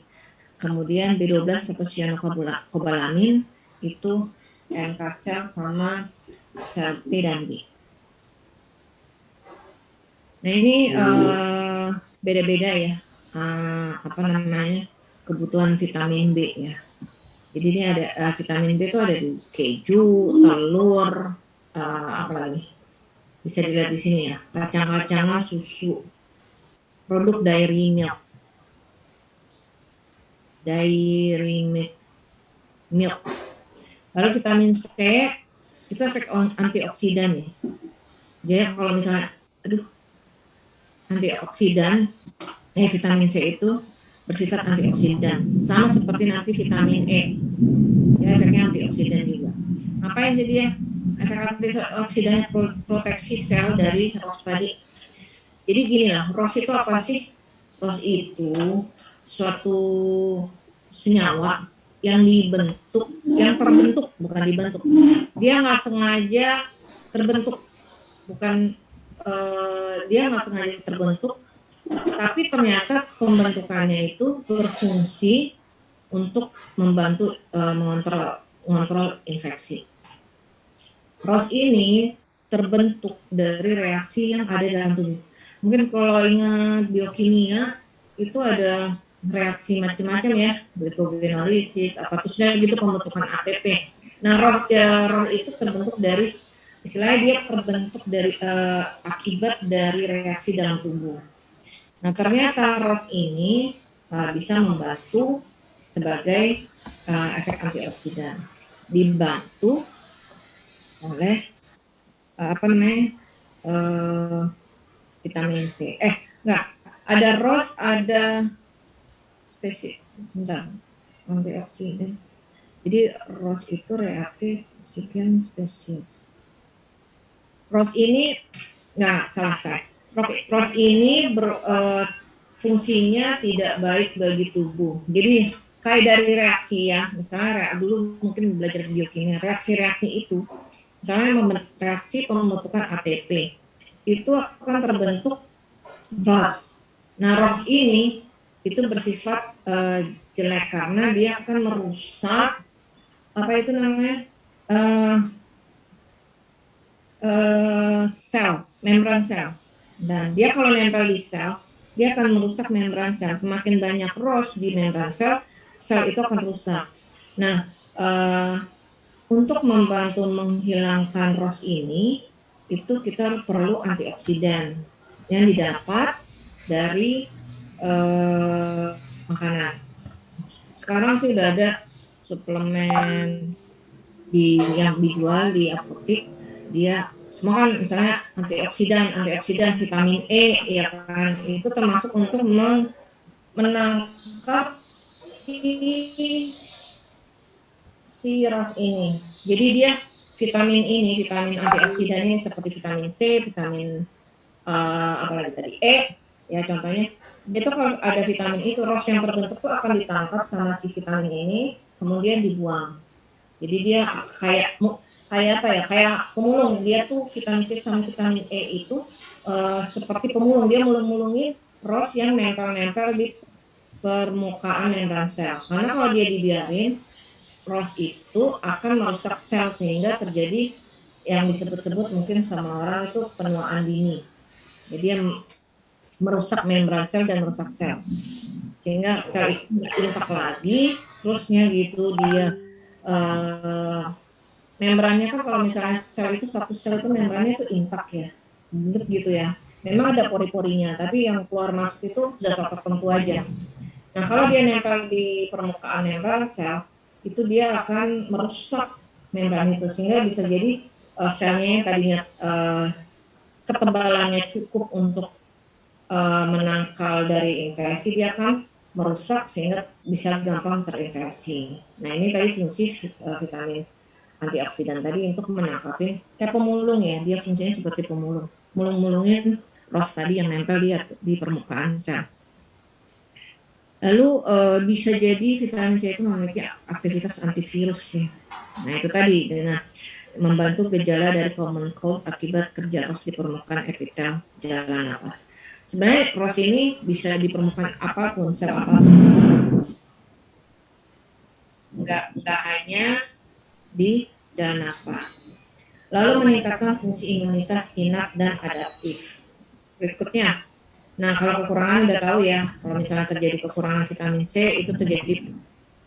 Kemudian B12 atau cyanokobalamin itu NK sel sama sel T dan B. Nah ini beda-beda ya, apa namanya, kebutuhan vitamin B ya. Jadi ini ada vitamin B itu ada di keju, telur, apa lagi? Bisa dilihat di sini ya, kacang-kacangan, susu, produk dairy milk. Lalu vitamin C itu efek antioksidan ya. Jadi kalau misalnya, antioksidan, vitamin C itu bersifat antioksidan, sama seperti nanti vitamin E, ya efeknya antioksidan juga. Ngapain sih dia? Efek antioksidan proteksi sel dari ROS tadi. Jadi gini lah, ROS itu apa sih? ROS itu suatu senyawa yang terbentuk, bukan dibentuk. Dia nggak sengaja terbentuk, bukan dia nggak sengaja terbentuk, tapi ternyata pembentukannya itu berfungsi untuk membantu mengontrol infeksi. ROS ini terbentuk dari reaksi yang ada dalam tubuh. Mungkin kalau ingat biokimia itu ada reaksi macam-macam ya, glucogenolisis, apa terusnya gitu, pembentukan ATP. Nah, ROS itu terbentuk dari, istilahnya dia terbentuk dari akibat dari reaksi dalam tubuh. Nah, ternyata ROS ini bisa membantu sebagai efek antioksidan, dibantu oleh vitamin C. Enggak, ada ROS, ada spesies, antioksidan. Jadi ROS itu reaktif oksigen spesies. ROS ini salah. ROS ini fungsinya tidak baik bagi tubuh. Jadi kayak dari reaksi ya, misalnya dulu mungkin belajar biokimia, reaksi-reaksi itu, misalnya reaksi pembentukan ATP, itu akan terbentuk ROS. Nah, ROS ini itu bersifat jelek karena dia akan merusak apa itu namanya sel, membran sel. Dan dia kalau nempel di sel, dia akan merusak membran sel. Semakin banyak ROS di membran sel, sel itu akan rusak. Nah, untuk membantu menghilangkan ROS ini, itu kita perlu antioksidan yang didapat dari makanan. Sekarang sih udah ada suplemen yang dijual di apotek, dia semua kan misalnya antioksidan vitamin E, ya kan, itu termasuk untuk menangkap si ROS ini. Jadi dia vitamin antioksidan ini seperti vitamin C, vitamin apalagi tadi E, ya contohnya, itu kalau ada vitamin itu, ROS yang terbentuk tuh akan ditangkap sama si vitamin ini, kemudian dibuang. Jadi dia kayak apa ya, kayak pemulung. Dia tuh vitamin C sama vitamin E itu seperti pemulung, dia mulung-mulungin ROS yang nempel-nempel di permukaan membran sel. Karena kalau dia dibiarin, ROS itu akan merusak sel sehingga terjadi yang disebut-sebut mungkin sama orang itu penuaan dini. Jadi dia merusak membran sel dan merusak sel. Sehingga sel itu nggak intak lagi, terusnya gitu dia membrannya kan kalau misalnya sel itu satu sel itu membrannya itu intak ya, bulat gitu ya. Memang ada pori-porinya, tapi yang keluar masuk itu zat tertentu aja. Nah kalau dia nempel di permukaan membran sel, itu dia akan merusak membran itu sehingga bisa jadi selnya yang tadinya ketebalannya cukup untuk menangkal dari infeksi, dia akan merusak sehingga bisa gampang terinfeksi. Nah ini tadi fungsi vitamin antioksidan tadi untuk menangkapin kayak pemulung ya, dia fungsinya seperti pemulung, mulung-mulungin ROS tadi yang nempel di permukaan sel. Lalu bisa jadi vitamin C itu memiliki aktivitas antivirus ya. Nah itu tadi dengan membantu gejala dari common cold akibat kerja ROS di permukaan epitel jalan nafas. Sebenarnya ROS ini bisa di permukaan apapun, sel apapun, nggak hanya di jalan nafas. Lalu meningkatkan fungsi imunitas inap dan adaptif. Berikutnya, nah kalau kekurangan udah tahu ya, kalau misalnya terjadi kekurangan vitamin C itu terjadi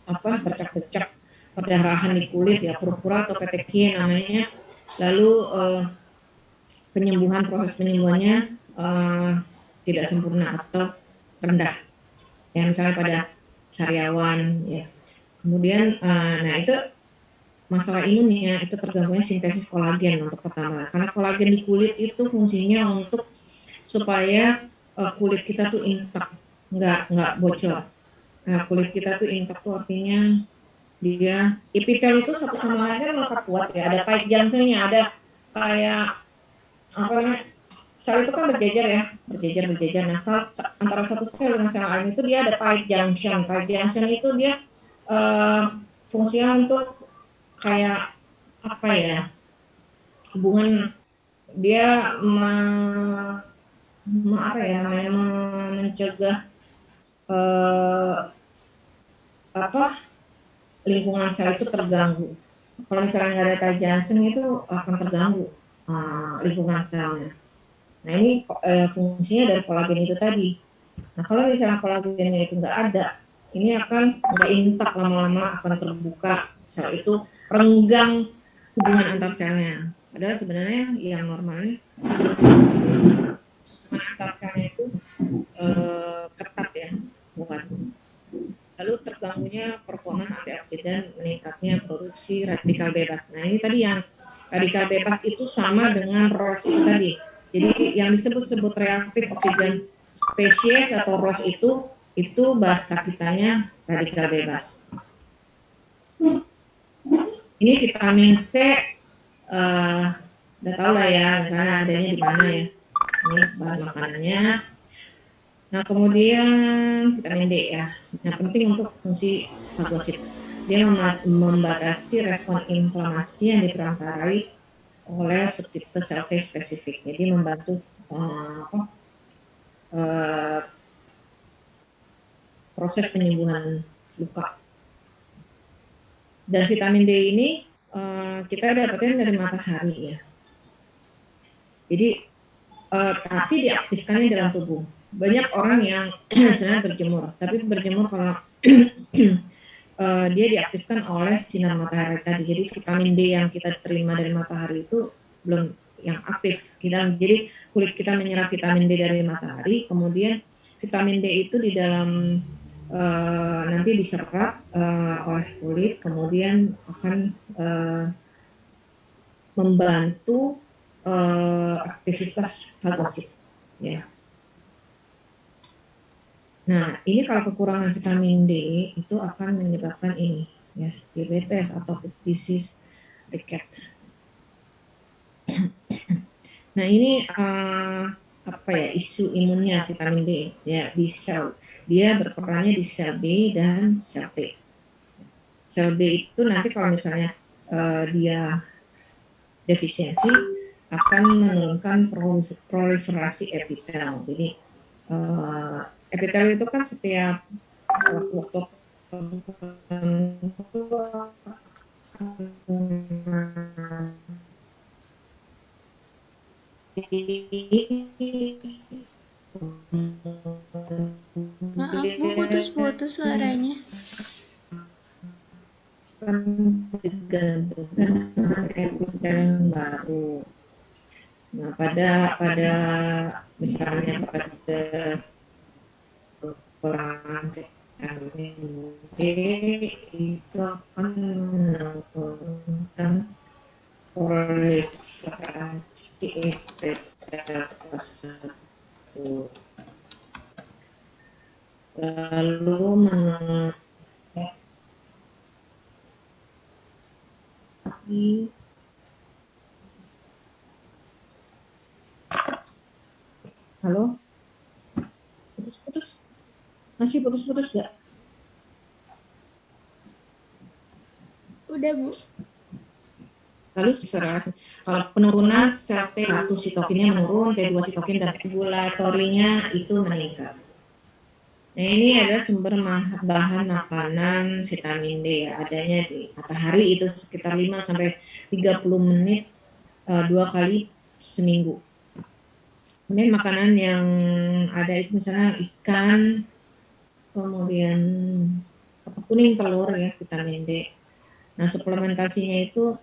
bercak-bercak perdarahan di kulit ya, purpura atau petekian namanya. Lalu proses penyembuhannya tidak sempurna atau rendah. Ya misalnya pada sariawan ya. Kemudian nah itu masalah imunnya itu terganggunya sintesis kolagen untuk pertama. Karena kolagen di kulit itu fungsinya untuk supaya kulit kita tuh intak, nggak bocor. Nah, kulit kita tuh intak tuh artinya dia epitel itu satu sama lain kan melekat kuat ya. Ada tight junction-nya, ada kayak apa namanya, sel itu kan berjejer. Nah, antara satu sel dengan sel lain itu dia ada tight junction. Tight junction itu dia fungsinya untuk kayak apa ya, hubungan dia mencegah lingkungan sel itu terganggu. Kalau misalnya nggak ada tight junction itu akan terganggu lingkungan selnya. Nah ini fungsinya dari kolagen itu tadi. Nah kalau misalnya kolagennya itu nggak ada, ini akan nggak intak, lama-lama akan terbuka, sel itu renggang hubungan antar selnya. Padahal sebenarnya yang normalnya hubungan antar selnya itu ketat ya, kuat. Lalu terganggunya performa antioksidan, meningkatnya produksi radikal bebas. Nah ini tadi yang radikal bebas itu sama dengan ROS itu tadi. Jadi yang disebut-sebut reaktif oksigen spesies atau ROS itu bahasa kitanya radikal bebas. Ini vitamin C, udah tahu lah ya, misalnya adanya di mana ya. Ini bahan makanannya. Nah kemudian vitamin D ya, nah penting untuk fungsi fagosit. Dia membatasi respon inflamasi yang diperangkarai oleh subtipe sel T spesifik. Jadi membantu proses penyembuhan luka. Dan vitamin D ini kita dapatkan dari matahari ya. Jadi tapi diaktifkannya dalam tubuh. Banyak orang yang sebenarnya berjemur, tapi berjemur kalau dia diaktifkan oleh sinar matahari tadi. Jadi vitamin D yang kita terima dari matahari itu belum yang aktif. Jadi kulit kita menyerap vitamin D dari matahari, kemudian vitamin D itu di dalam nanti diserap oleh kulit, kemudian akan membantu aktivitas fagosit, ya. Nah, ini kalau kekurangan vitamin D itu akan menyebabkan ini, ya, diabetes atau disease ricket. Nah, ini apa ya, isu imunnya vitamin D ya di sel. Dia berperannya di sel B dan sel T. Sel B itu nanti kalau misalnya dia defisiensi akan menurunkan proliferasi epitel. Jadi epitel itu kan setiap waktu Maaf Bu, putus-putus suaranya. digantungkan dengan epitel yang baru. Nah, pada misalnya pada kekurangan vitamin D itu akan menurunkan proliferasi epitel tersebut. Lalu menurut halo, putus-putus, masih putus-putus nggak? Udah Bu. Lalu kalau penurunan sel T1 sitokinnya menurun, T2 sitokin dan regulatorinya itu meningkat. Nah, ini adalah sumber bahan makanan vitamin D ya, adanya di matahari itu sekitar 5 sampai 30 menit 2 kali seminggu. Kemudian makanan yang ada itu misalnya ikan, kemudian kuning telur ya, vitamin D. Nah, suplementasinya itu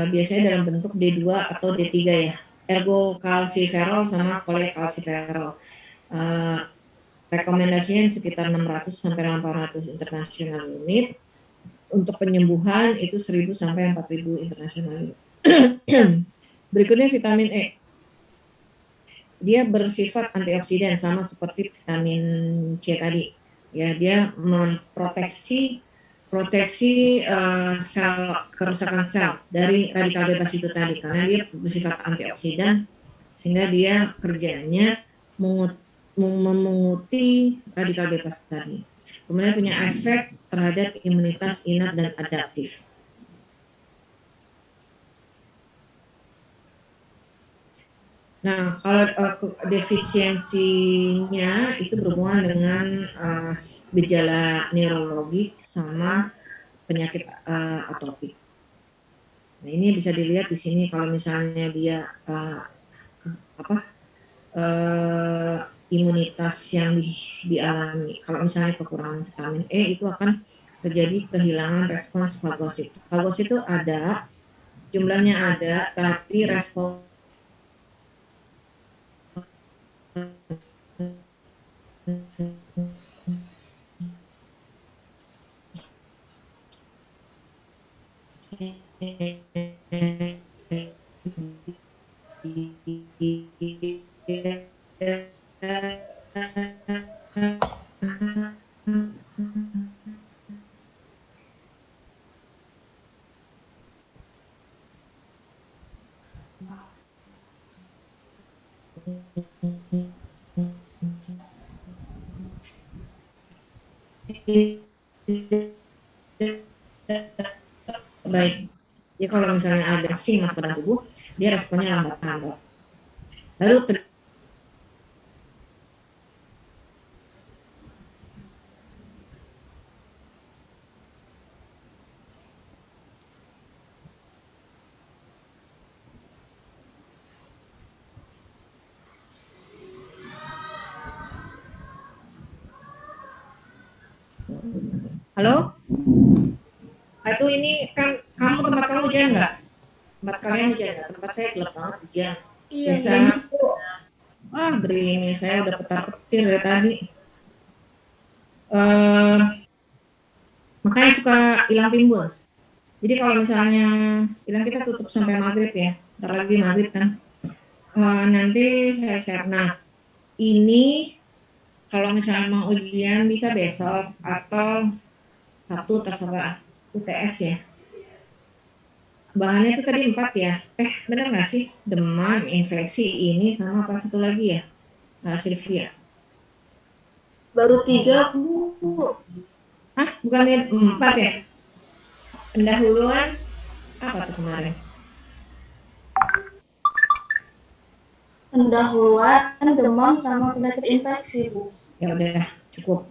biasanya dalam bentuk D2 atau D3 ya, ergokalsiferol sama kolekalsiferol. Rekomendasinya sekitar 600 sampai 800 international unit. Untuk penyembuhan itu 1000 sampai 4000 international unit. Berikutnya vitamin E. Dia bersifat antioksidan sama seperti vitamin C tadi. Ya, dia memproteksi sel, kerusakan sel dari radikal bebas itu tadi, karena dia bersifat antioksidan sehingga dia kerjanya memunguti radikal bebas tadi. Kemudian punya efek terhadap imunitas innat dan adaptif. Nah, kalau defisiensinya itu berhubungan dengan gejala neurologi sama penyakit atopik. Nah, ini bisa dilihat di sini kalau misalnya dia imunitas yang dialami. Kalau misalnya kekurangan vitamin E itu akan terjadi kehilangan respons fagosit. Fagosit itu ada, jumlahnya ada, tapi respons baik. Ya kalau misalnya ada sing masuk dalam tubuh, dia responnya lambat. Lalu halo? Aduh, ini kan tempat kamu hujan nggak? Tempat kalian hujan nggak? Tempat saya gelap banget hujan. Iya. Gerimis, saya udah petar-petir dari tadi. Makanya suka hilang timbul. Jadi kalau misalnya bilang kita tutup sampai maghrib ya, ntar lagi maghrib kan. Nanti saya share. Nah, ini kalau misalnya mau ujian bisa besok atau Sabtu terserah UTS ya. Bahannya itu tadi 4 ya. Benar nggak sih? Demam, infeksi ini sama apa satu lagi ya? Sylvia. Baru 3, Bu. Bukannya 4 ya? Pendahuluan apa tuh kemarin? Pendahuluan, demam, sama penyakit infeksi, Bu. Ya udah cukup.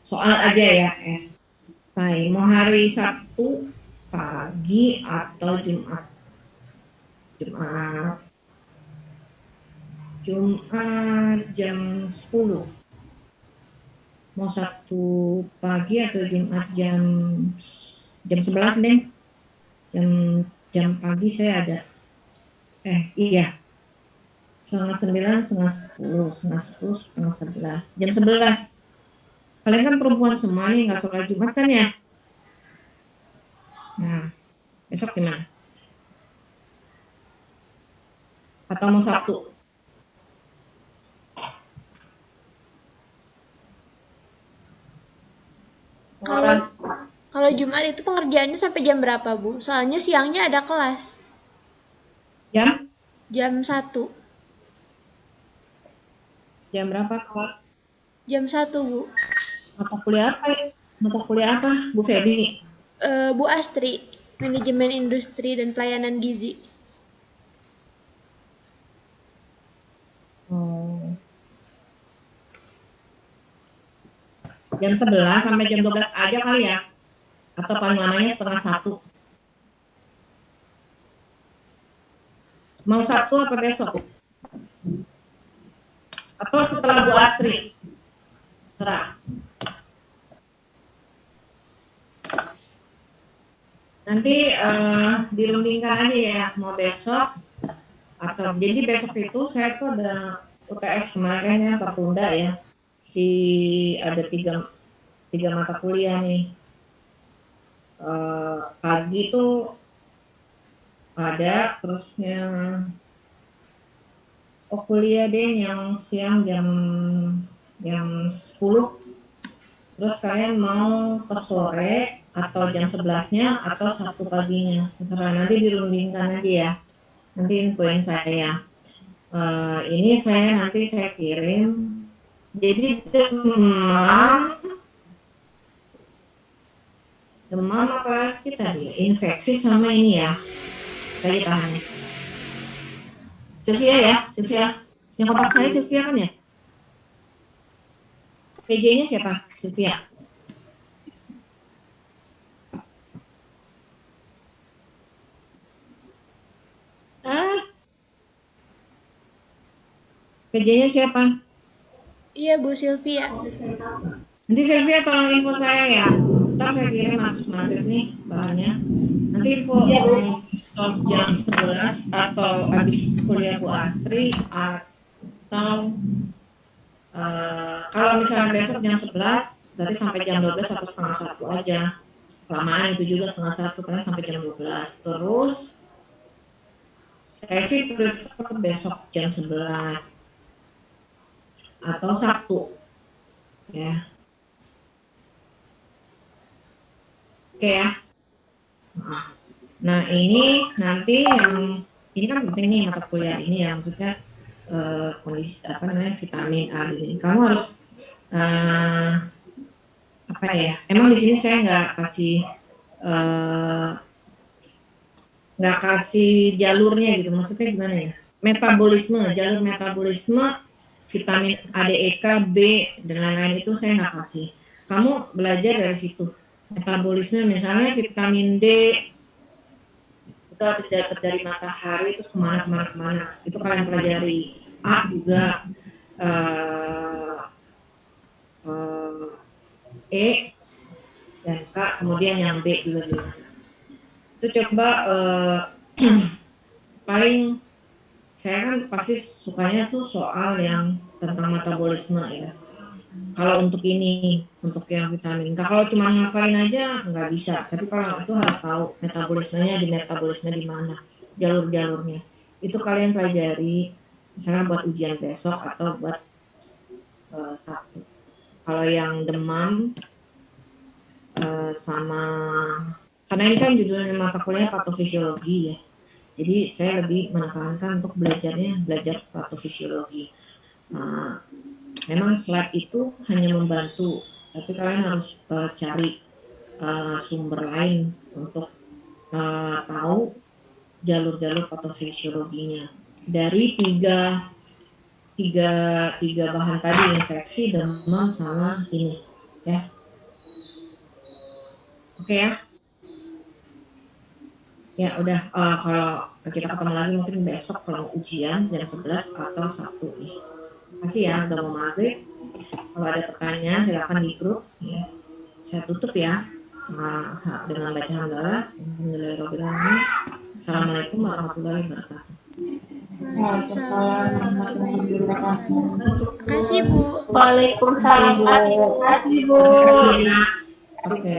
Soal aja ya, esai. Mau hari Sabtu pagi atau Jumat? Jumat jam 10. Mau Sabtu pagi atau Jumat jam 11 deh. Jam pagi saya ada. Iya. Setengah 9, setengah 10, setengah 11. Jam 11. Kalian kan perempuan semua nih, nggak sholat Jumat kan ya? Nah, besok gimana? Atau mau Sabtu? Kalau Jumat itu pengerjaannya sampai jam berapa, Bu? Soalnya siangnya ada kelas. Jam? Jam 1. Jam berapa kelas? Jam 1, Bu. Mata kuliah apa ya? Mata kuliah apa, Bu Feby? Bu Astri, Manajemen Industri dan Pelayanan Gizi. Oh. Jam 11 sampai jam 12 aja kali ya? Atau paling lamanya setengah 1? Mau Sabtu apa besok? Atau setelah Bu Astri? Serah. Nanti dirundingkan aja ya, mau besok atau jadi besok itu saya tuh ada UTS kemarin ya, tertunda ya. Ada tiga mata kuliah nih. Pagi tuh ada, terusnya kuliah deh yang siang jam 10. Terus kalian mau ke sore atau jam 11-nya atau Sabtu paginya, terserah, nanti dirundingkan aja ya, nanti infoin saya. Ini nanti saya kirim. Jadi demam apalagi tadi, infeksi sama ini ya, saya tahan. Sylvia ya, Sylvia. Yang kontak saya Sylvia kan ya? PJ-nya siapa? Sylvia. PJ-nya siapa? Iya, Bu Sylvia. Nanti Sylvia tolong info saya ya. Ntar saya kirim habis maghrib nih bahannya. Nanti info jam 11 atau habis kuliah Bu Astri, atau kalau misalnya besok jam 11 berarti sampai jam 12 atau setengah 1 aja. Kelamaan itu juga setengah 1, paling sampai jam 12. Terus saya sih prefer besok jam 11 atau Sabtu ya. Oke ya. Nah ini nanti ini kan penting nih mata kuliah ini ya, maksudnya kondisi vitamin A ini. Kamu harus emang di sini saya nggak kasih jalurnya gitu, maksudnya gimana ya? Jalur metabolisme vitamin A, D, E, K, B dan lain-lain itu saya nggak kasih. Kamu belajar dari situ. Metabolisme misalnya vitamin D itu habis dapat dari matahari terus kemana, itu kalian pelajari. A juga E dan K, kemudian yang B juga gimana. Itu coba paling saya kan pasti sukanya tuh soal yang tentang metabolisme ya. Kalau untuk ini, untuk yang vitamin K, kalau cuma ngafalin aja nggak bisa. Tapi kalau itu harus tahu metabolisme di mana, jalur-jalurnya. Itu kalian pelajari, misalnya buat ujian besok atau buat Sabtu. Kalau yang demam sama, karena ini kan judulnya mata kuliah patofisiologi ya. Jadi saya lebih menekankan untuk belajar patofisiologi. Memang slide itu hanya membantu, tapi kalian harus cari sumber lain untuk tahu jalur-jalur patofisiologinya dari tiga tiga bahan tadi, infeksi, demam, sama ini ya. Oke ya. Ya udah, kalau kita ketemu lagi mungkin besok kalau ujian jam 11 atau Sabtu nih. Makasih ya udah mau maghrib. Kalau ada pertanyaan silakan di grup ya. Saya tutup ya dengan baca hamdalah. Assalamualaikum warahmatullahi wabarakatuh. Waalaikumsalam warahmatullahi wabarakatuh. Terima Makasih Bu. Waalaikumsalam. Terima kasih, Bu. Oke.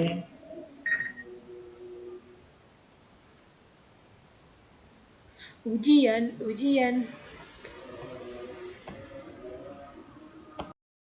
Ujian.